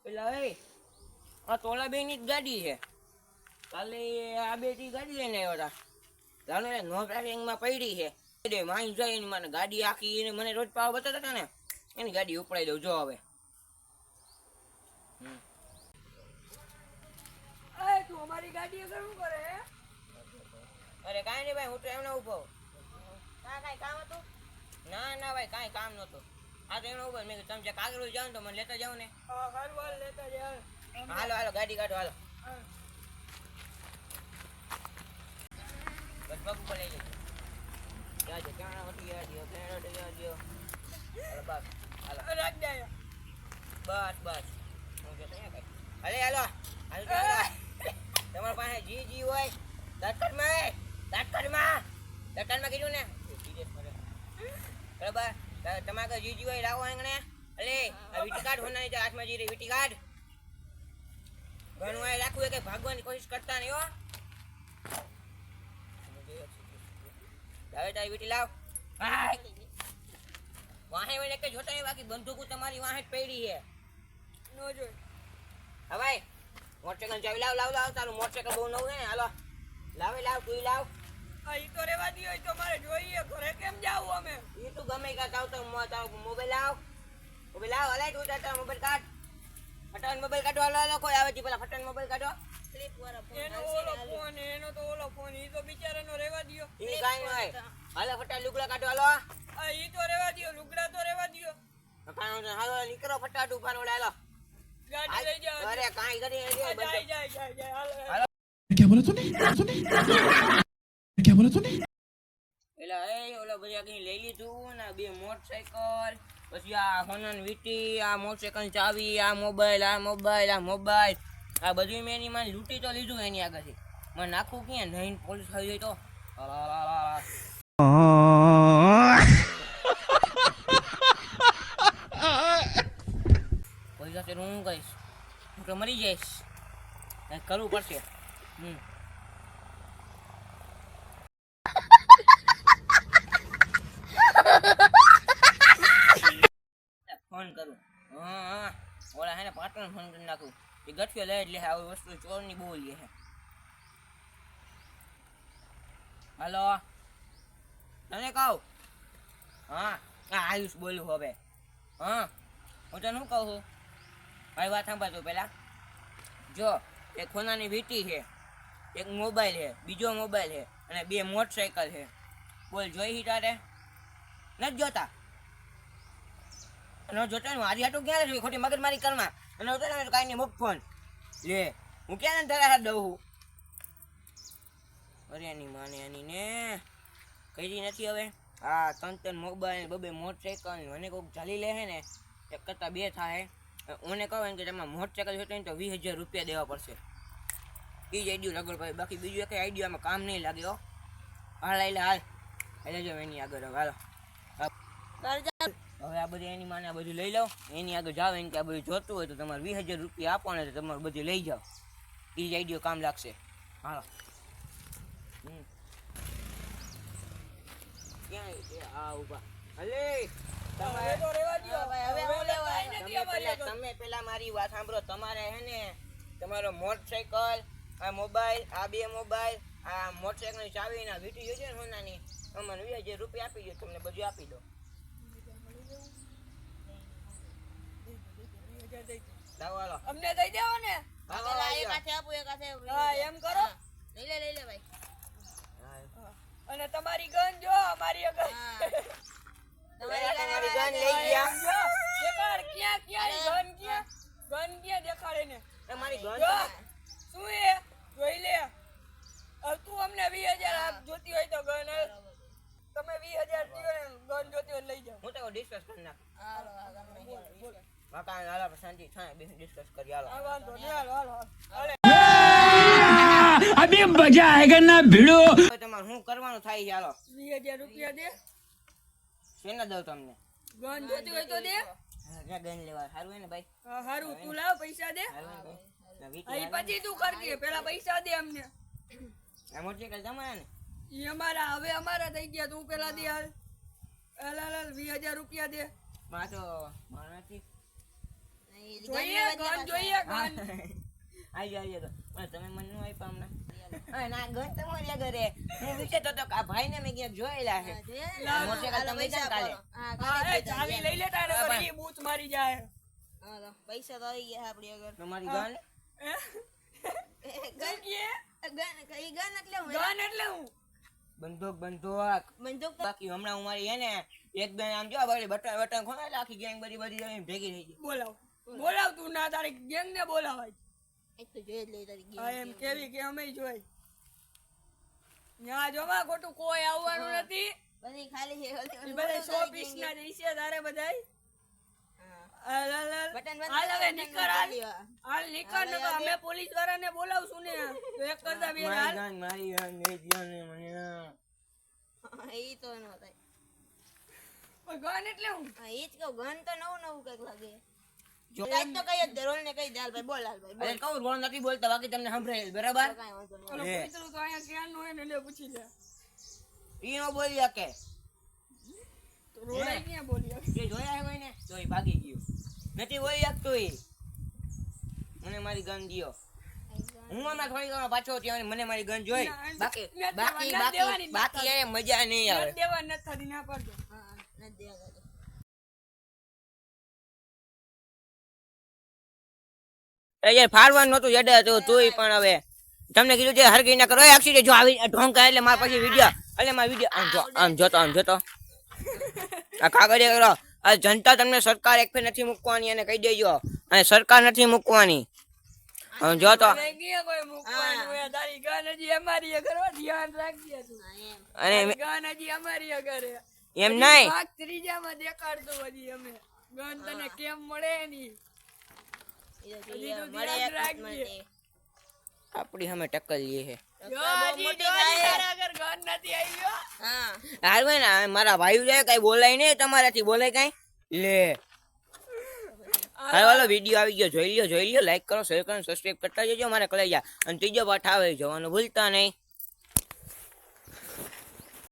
પેલા એ આ તોલાબેની જ ગાડી છે. કાલે આ બેટી ગાડી લઈને આવ્યા હતા. જાણે નો ડ્રાઇવિંગમાં પડી છે. માઈ જાય એની મને ગાડી આખી એને મને રોજ પાવ બતાતા હતા ને એની ગાડી ઉપડાઈ દઉં જો હવે. તું અમારી ગાડી આગળ શું કરે? અરે કાંઈ નહીં ભાઈ, હું તો એમને ઉભો. કાંઈ કામ હતું? ના ના ભાઈ કાંઈ કામ નહોતું. આ તો એમને ઉભો. મેં કીધું તમે કાગળ જાવ ને તો મને લેતા જાવ ને. હાલ લેતા જાવ. હાલો હાલો ગાડી કાઢો હાલો. બસ પગ ઉપર લઈ જજો. જાજો ક્યાં હતી યાર દિયો ક્યાં યાર દિયો. હાલો બસ હાલો રાખ દે. બસ બસ હું કે ત્યાં કઈ હાલે હાલો હાલ તમારા પાસે જી હોય દટકરમાં કીધું ને બરાબર. તમારે જી હોય લાવો આંગણે. અલે આ વીટી કાર્ડ હોનાની હાથમાં જી રહી વીટી કાર્ડ ઘણું રાખવું કે ભાગવાની કોશિશ કરતા નહીં હો. લાવે તારી વીટી લાવ. વાહે વળે કે જોતા નહીં બાકી બંદૂકો તમારી વાહે જ પડી છે. નો જોઈ. હા ભાઈ મોટરસાઇકલ ચાવી લાવ તારું મોટરસાઇકલ બહુ નવું છે ને. હાલો લાવ તું લાવ. ઈ તો રેવા દયો. ઈ તો મારે જોઈએ. ઘરે કેમ જાવું અમે? ઈ તું ગમે કા તાવ તો મોબાઈલ લાવ. હલાય તું તારો મોબાઈલ કાઢ. ફટાફટ મોબાઈલ કાઢો. હાલો કોઈ આવે છે પેલા ફટાફટ મોબાઈલ કાઢો. એનો તો ઓલો ફોન ઈ તો બિચારાનો રેવા દયો. ઈ કાઈ ન હોય. હાલો ફટાફટ લુગડા કાઢો. હાલો ઈ તો રેવા દયો. લુગડા તો રેવા દયો. હાલો નીકળો ફટાફટ ઉભા નો. હાલો ગાડી લઈ જાવ. અરે કાઈ કરી જાય. હાલો क्या बोला तूने क्या बोला तूने? એલા એ ઓલા બધા કઈ લઈ લીધું ને બે મોટરસાઇકલ પછી આ હોનન વીટી આ મોટરસાઇકલ ચાવી આ મોબાઈલ આ બધું મેં એની માં લૂંટી તો લીધું એની આગળથી. મને નાખું ક્યાં નહીં પોલીસ આવી જાય તો. પોલીસ સાથે હું કહીશ હું તો મરી જઈશ. કંઈક કરવું પડશે. ફોન કરું. હા ઓલા હે ને પાટણ ફોન કરી નાખું. એ ગઠિયો લઈ જ લે. આવી વસ્તુ ચોરની બહુ લે છે. હાલો તને કહું. હા આયુષ બોલું હવે. હા હું તને શું કહું છું મારી વાત સાંભળતો પેલા. જો એક ખોનાની વીટી છે, એક મોબાઈલ છે, બીજો મોબાઈલ છે અને બે મોટરસાઇકલ છે. બોલ જોઈ તારે નથી જોતા? જોતા મારી હાટું ક્યાં જોઈ ખોટી મગજ મારી કરમાં અને કાંઈ નહીં મૂક ફોન લે. હું ક્યાં ને તારા હાથ દઉં છું? અરે એની માને એની ને કરી નથી હવે. હા ત્રણ મોબાઈલ બબે મોટરસાઇકલ મને કોઈક ચાલી લે છે ને એક કરતાં બે થાય. મને કહું કે તમે મોટરસાઇકલ જોતો ને તો 20,000 રૂપિયા દેવા પડશે. એ જ આઈડિયો લગડ પડે બાકી બીજું એક આઈડિયો આમાં કામ નહીં લાગે હો. હાલ એટલે જો એની આગળ હવે હાલો હવે આ બધી એની માને આ બધું લઈ લો. એની આગળ જાવ એને કે આ બધું જોતું હોય તો તમારે 20,000 રૂપિયા આપો ને તો તમારું બધું લઈ જાઓ. એ જ આઈડિયો કામ લાગશે. હાલો ક્યાં આ ઉભા હલે તમે પેલા મારી વાત સાંભળો. તમારે હે ને તમારો મોટરસાઇકલ આ મોબાઈલ આ બે મોબાઈલ આ મોટરસાઇકલ ની ચાવી ના વીટી જોઈશે ને સોનાની અમને 20,000 રૂપિયા આપી દો. તમને બધું આપી દો. અમને દઈ દેવો ને. એમ કરો. લઈ લે ભાઈ. અને તમારી ગન જો અમારી આગળ. તમારી ગન લઈ ગયા. દેખાડ ક્યાં ગન ક્યાં દેખાડે ને. તમારી ગન શું એ જોઈ લે. તું અમને 20,000 આપ જોતી હોય તો ગન તમે 20,000 દીઓ ને ગન જોતી હોય લઈ જાઓ. હું તો ડિસ્કસ કરી નાખ. હાલો મકાન હાલો શાંતિ થાય બે ડિસ્કસ કરી હાલો. વાંધો નહીં. હાલો अभी मजा आएगा ना भिड़ो. તમારે શું કરવાનું થાય છે? હાલો 20,000 રૂપિયા દે. શેના દઉં તમને? ગન જોતી હોય તો દે. ક્યાં ગન લેવા? સારું હોય ને ભાઈ? હારું તું લાવ પૈસા દે. અહીં પછી તું કરજે. પેલા પૈસા દે અમને. આ મોટરસાઇકલ તમારા ને? ઈ અમારા હવે અમારા થઈ ગયા. તું પેલા દે. હાલ 20,000 રૂપિયા દે. પાછો મારાથી જોઈએ ગન જોઈએ ગન આયો પણ તમે મને નું આપ્યા હમણાં ના ગન તમારી ઘરે હું વિચારતો તો કે આ ભાઈને મેં ક્યાંક જોયેલા છે મોટરસાઇકલ તમે છે કાલે હા એ ચાવી લઈ લેતા ને વળી બૂચ મારી જાય પૈસા તો આવી ગયા આપડી આગળ તમારી ગન ગન કે ગન એટલે હું ગન એટલે હું બંદૂક બંદૂક બાકી હમણાં હું મારી એને એક બે આમ જો બટન બટન ખોલાય આખી ગેંગ બધી ભેગી થઈ ગઈ બોલાવ તું ના તારી ગેંગ ને બોલાવાય એક તો જોઈ જ લે તારી હા એમ કેવી કે અમે જોઈ ન્યા જોવા ખોટું કોઈ આવવાનું નથી બધી ખાલી છે ઈ બધા 100 પીસ ના જઈશે તારે બધાય બટન બંધ હાલ હવે નીકળ હાલ નીકળ ને તો અમે પોલીસ વાળાને બોલાવશું ને તો એક કરતા બે હાલ મારી ગન લઈ ગયો ને મને ઈ તો નો થાય ગન એટલે હું ઈ જ કહું ગન તો નવું કઈક લાગે કઈ તો કઈ જ રોલ ને કઈ દે હાલ ભાઈ બોલ હાલ ભાઈ અરે કહું રોણ નથી બોલતા બાકી તમને સંભળાય બરાબર કાઈ વાંધો નહીં ઓલો કૂતરું તો અહીંયા ક્યાં નો હે ને લે પૂછી લે ઈ નો બોલી શકે તો રોડાઈ ક્યાં બોલી જે જોયા હે કોઈને તો ઈ ભાગી ગયો નથી બોલી શકતો ઈ મને મારી ગન દિયો હું હમણાં થોડી વાર પાછો ત્યાં મને મારી ગન જોઈ બાકી એ મજા નહીં આવે દેવા નથી થતી ના પડતો હા ન દેવા દે યાર ફાડવાનું નતું જડે તો તોય પણ હવે તમને કીધું છે હરગી ના કરો એક્સિડન્ટ જો આવી ઢોંગ કરે એટલે માર પછી વિડિયો એટલે માર વિડિયો આમ જોતો આ કાગળિયા કરો આ જનતા તમને સરકાર એક ફેર નથી મૂકવાની અને કહી દેજો અને સરકાર નથી મૂકવાની જો તો ગયા કોઈ મૂકવાનું હે તારી ગન હજી અમારી હે કરવા ધ્યાન રાખજે તું અને ગન હજી અમારી હે કરે એમ નહીં ભાગ ત્રીજામાં દેખાડતો હજી અમે ગન તને કેમ મળે ની હજી તો ધ્યાન રાખજે આપડી સામે ટક્કર લે છે જો હજી તારા આગળ ગન નથી આવ્યો હા હાલ ભાઈ ને મારા ભાઈ છે કઈ બોલાય નહીં તમારાથી બોલાય કઈ લે હાલ વાલો વિડીયો આવી ગયો જોઈ લ્યો લાઈક કરો શેર કરો સબસ્ક્રાઇબ કરતા જજો મારા કલેજા અને ત્રીજો પાઠ આવે જોવાનું ભૂલતા નહીં.